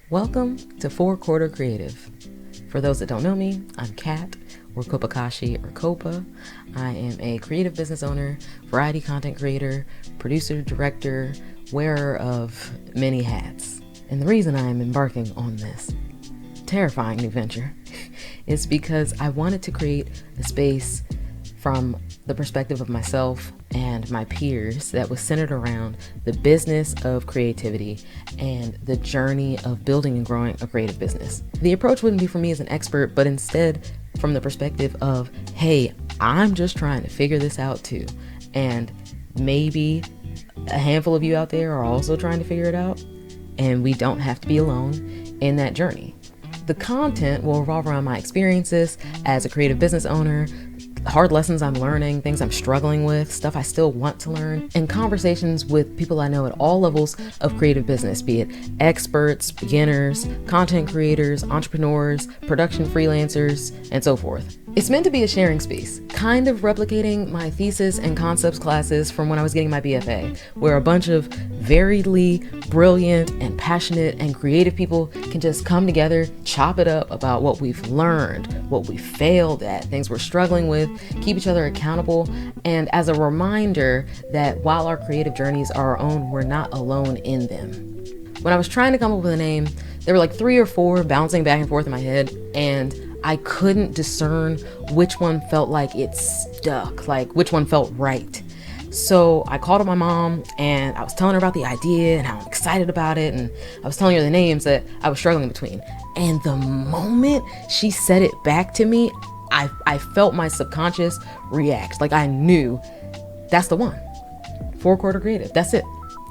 Welcome to Four Quarter Creative. For those that don't know me, I'm Kat, or Kopakashi, or Copa. I am a creative business owner, variety content creator, producer, director, wearer of many hats. And the reason I am embarking on this terrifying new venture is because I wanted to create a space from the perspective of myself and my peers that was centered around the business of creativity and the journey of building and growing a creative business. The approach wouldn't be for me as an expert, but instead from the perspective of, hey, I'm just trying to figure this out too. And maybe a handful of you out there are also trying to figure it out, and we don't have to be alone in that journey. The content will revolve around my experiences as a creative business owner, hard lessons I'm learning, things I'm struggling with, stuff I still want to learn, and conversations with people I know at all levels of creative business, be it experts, beginners, content creators, entrepreneurs, production freelancers, and so forth. It's meant to be a sharing space, kind of replicating my thesis and concepts classes from when I was getting my BFA, where a bunch of variedly brilliant and passionate and creative people can just come together, chop it up about what we've learned, what we failed at, things we're struggling with, keep each other accountable, and as a reminder that while our creative journeys are our own, we're not alone in them. When I was trying to come up with a name, there were like 3 or 4 bouncing back and forth in my head, and I couldn't discern which one felt like it stuck, like which one felt right. So I called up my mom and I was telling her about the idea and how I'm excited about it, and I was telling her the names that I was struggling between. And the moment she said it back to me, I felt my subconscious react. Like I knew that's the one. Four Quarter Creative. That's it.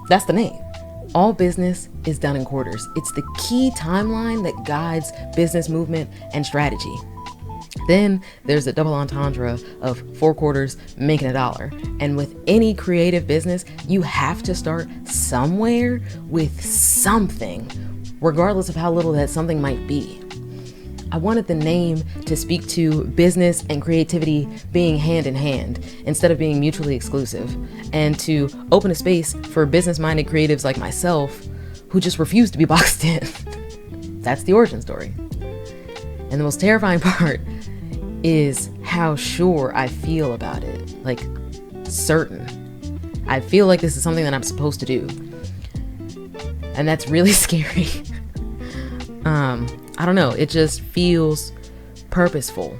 That's the name. All business is done in quarters. It's the key timeline that guides business movement and strategy. Then there's the double entendre of 4 quarters making $1. And with any creative business, you have to start somewhere with something, regardless of how little that something might be. I wanted the name to speak to business and creativity being hand in hand instead of being mutually exclusive, and to open a space for business-minded creatives like myself who just refuse to be boxed in. That's the origin story. And the most terrifying part is how sure I feel about it, like certain. I feel like this is something that I'm supposed to do. And that's really scary. I don't know, it just feels purposeful.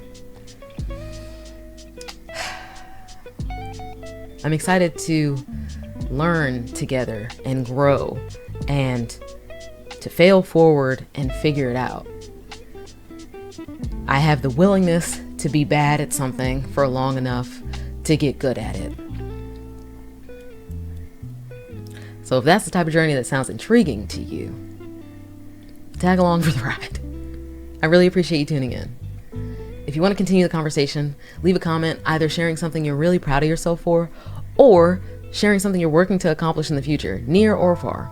I'm excited to learn together and grow and to fail forward and figure it out. I have the willingness to be bad at something for long enough to get good at it. So if that's the type of journey that sounds intriguing to you, tag along for the ride. I really appreciate you tuning in. If you want to continue the conversation, leave a comment either sharing something you're really proud of yourself for, or sharing something you're working to accomplish in the future, near or far.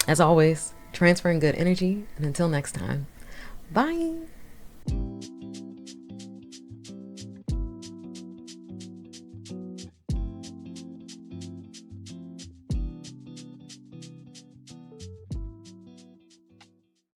As always, transferring good energy, and until next time, bye.